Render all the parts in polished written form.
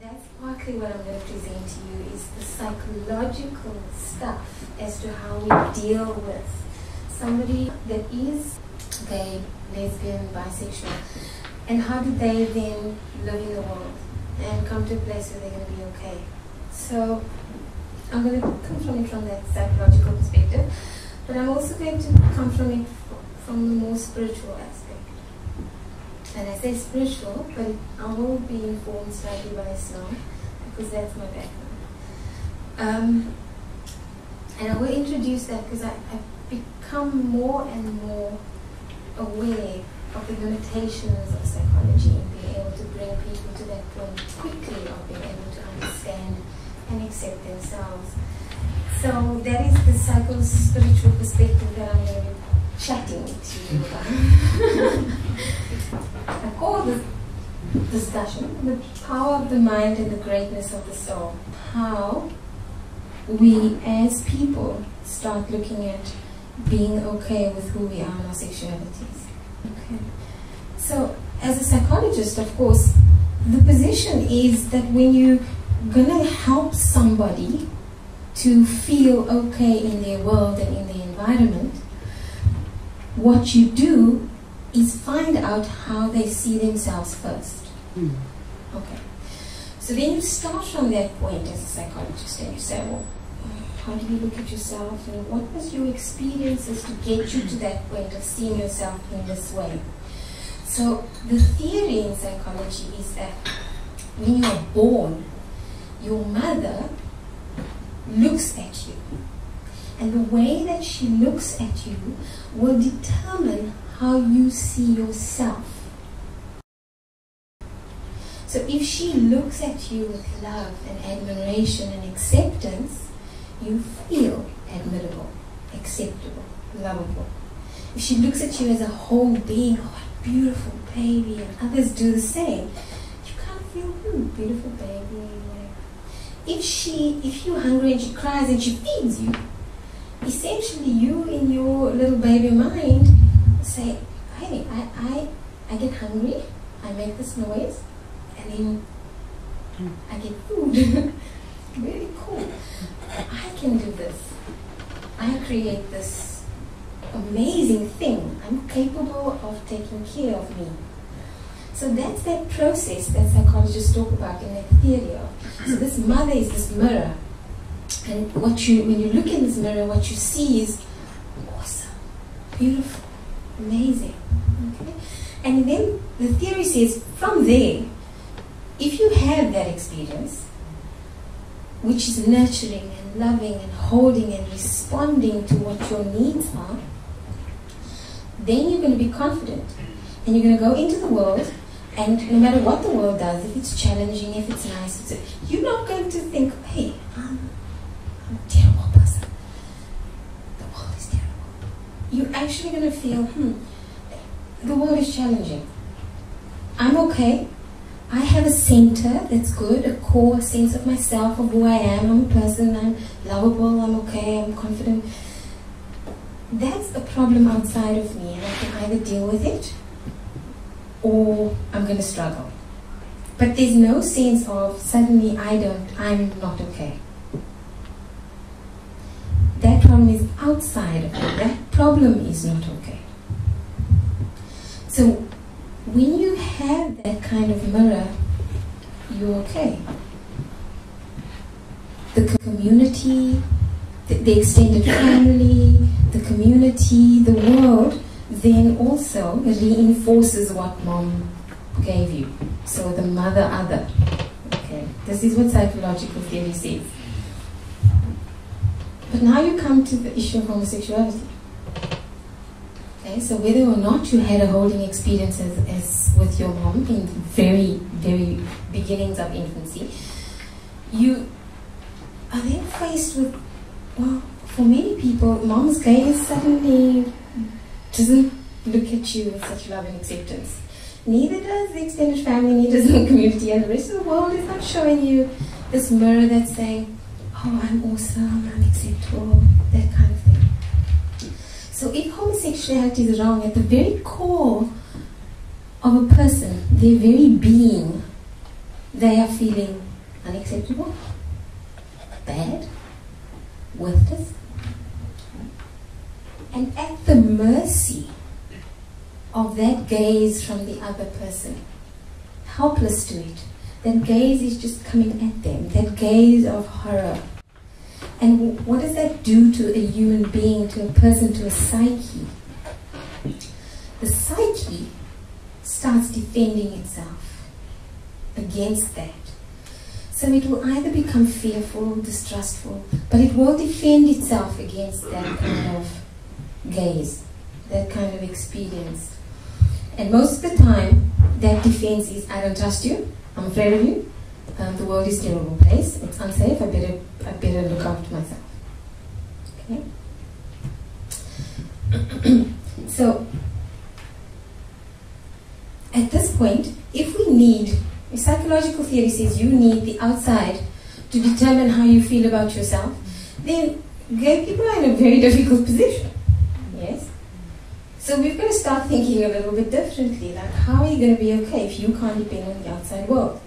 That's partly what I'm going to present to you, is the psychological stuff as to how we deal with somebody that is gay, lesbian, bisexual, and how do they then live in the world and come to a place where they're going to be okay. So I'm going to come from it from that psychological perspective, but I'm also going to come from it from the more spiritual aspect. And I say spiritual, but I will be informed slightly by Islam, because that's my background. And I will introduce that because I've become more and more aware of the limitations of psychology and being able to bring people to that point quickly of being able to understand and accept themselves. So that is the psycho-spiritual perspective that I'm going to be chatting to you about. I call this discussion the power of the mind and the greatness of the soul. How we as people start looking at being okay with who we are and our sexualities. Okay. So as a psychologist, of course, the position is that when you're gonna help somebody to feel okay in their world and in their environment, what you do is find out how they see themselves first. Okay. So then you start from that point as a psychologist and you say, well, how do you look at yourself and what was your experiences to get you to that point of seeing yourself in this way? So the theory in psychology is that when you're born, your mother looks at you, and the way that she looks at you will determine how you see yourself. So if she looks at you with love and admiration and acceptance, you feel admirable, acceptable, lovable. If she looks at you as a whole being, oh, what a beautiful baby, and others do the same, you can't feel, beautiful baby. If you're hungry and she cries and she feeds you, essentially you in your little baby mind say, hey, I get hungry, I make this noise, and then I get food. Really cool. I can do this. I create this amazing thing. I'm capable of taking care of me. So that's that process that psychologists talk about in that theory of. So this mother is this mirror. And when you look in this mirror, what you see is awesome, beautiful, amazing. Okay? And then the theory says, from there, if you have that experience, which is nurturing and loving and holding and responding to what your needs are, then you're going to be confident. And you're going to go into the world, and no matter what the world does, if it's challenging, if it's nice, you're not going to think, hey, I'm a terrible person. The world is terrible. You're actually going to feel, the world is challenging. I'm okay. I have a center that's good, a core sense of myself, of who I am. I'm a person, I'm lovable, I'm okay, I'm confident. That's a problem outside of me, and I can either deal with it or I'm going to struggle. But there's no sense of suddenly I'm not okay. That problem is outside of me. That problem is not okay. So when you have that kind of mirror, you're okay. The community, the extended family, the community, the world, then also reinforces what mom gave you. So the mother other. Okay, this is what psychological theory says. But now you come to the issue of homosexuality. Okay, so whether or not you had a holding experience as with your mom in the very, very beginnings of infancy, you are then faced with, well, for many people, mom's gaze suddenly doesn't look at you with such love and acceptance. Neither does the extended family, neither does the community, and the rest of the world is not showing you this mirror that's saying, oh, I'm awesome, I'm acceptable, that kind of thing. So if homosexuality is wrong, at the very core of a person, their very being, they are feeling unacceptable, bad, worthless, and at the mercy of that gaze from the other person, helpless to it. That gaze is just coming at them, that gaze of horror. And what does that do to a human being, to a person, to a psyche? The psyche starts defending itself against that. So it will either become fearful, distrustful, but it will defend itself against that kind of gaze, that kind of experience. And most of the time, that defense is, I don't trust you, I'm afraid of you, the world is a terrible place, it's unsafe, I better look after myself. Okay? So, at this point, if psychological theory says you need the outside to determine how you feel about yourself, then gay people are in a very difficult position. Yes? So we've got to start thinking a little bit differently, like how are you going to be okay if you can't depend on the outside world?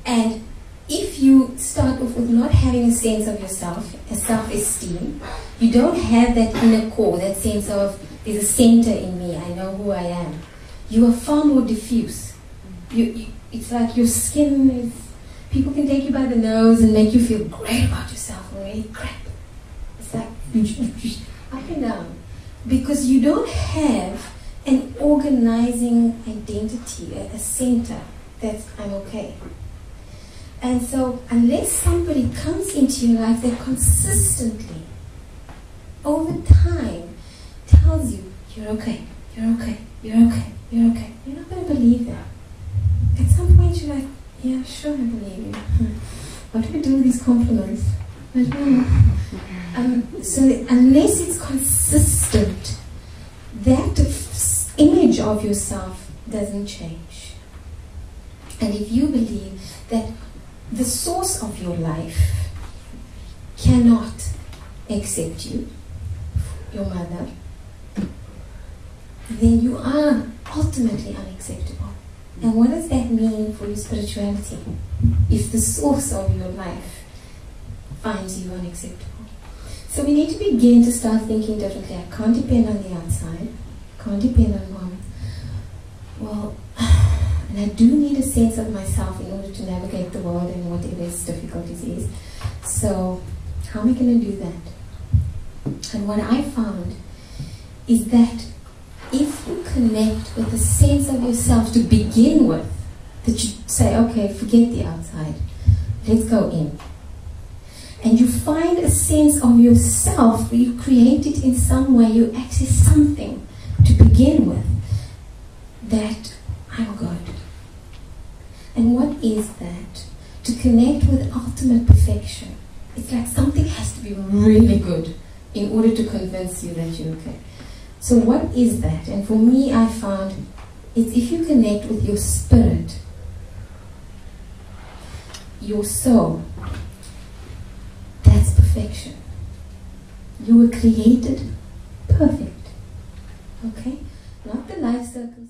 And if you start off with not having a sense of yourself, a self-esteem, you don't have that inner core, that sense of there's a center in me, I know who I am. You are far more diffuse. It's like your skin is, people can take you by the nose and make you feel great about yourself and really crap. It's like up and down. Because you don't have an organizing identity, a center that's I'm okay. And so unless somebody comes into your life that consistently, over time, tells you, you're okay, you're okay, you're okay, you're okay, you're not going to believe that. At some point you're like, yeah, sure, I believe you. What do we do with these compliments? I don't know. So unless it's consistent, that image of yourself doesn't change. And if you believe that the source of your life cannot accept you, your mother, then you are ultimately unacceptable. And what does that mean for your spirituality if the source of your life finds you unacceptable? So we need to begin to start thinking differently. I can't depend on the outside. I can't depend on mom. Well, and I do need a sense of myself in order to navigate the world and whatever its difficulties is. So how am I going to do that? And what I found is that if you connect with a sense of yourself to begin with, that you say, okay, forget the outside, let's go in. And you find a sense of yourself, where you create it in some way, you access something to begin with, that I'm good. And what is that? To connect with ultimate perfection. It's like something has to be really good in order to convince you that you're okay. So what is that? And for me, I found it's if you connect with your spirit, your soul, that's perfection. You were created perfect. Okay? Not the life circumstances.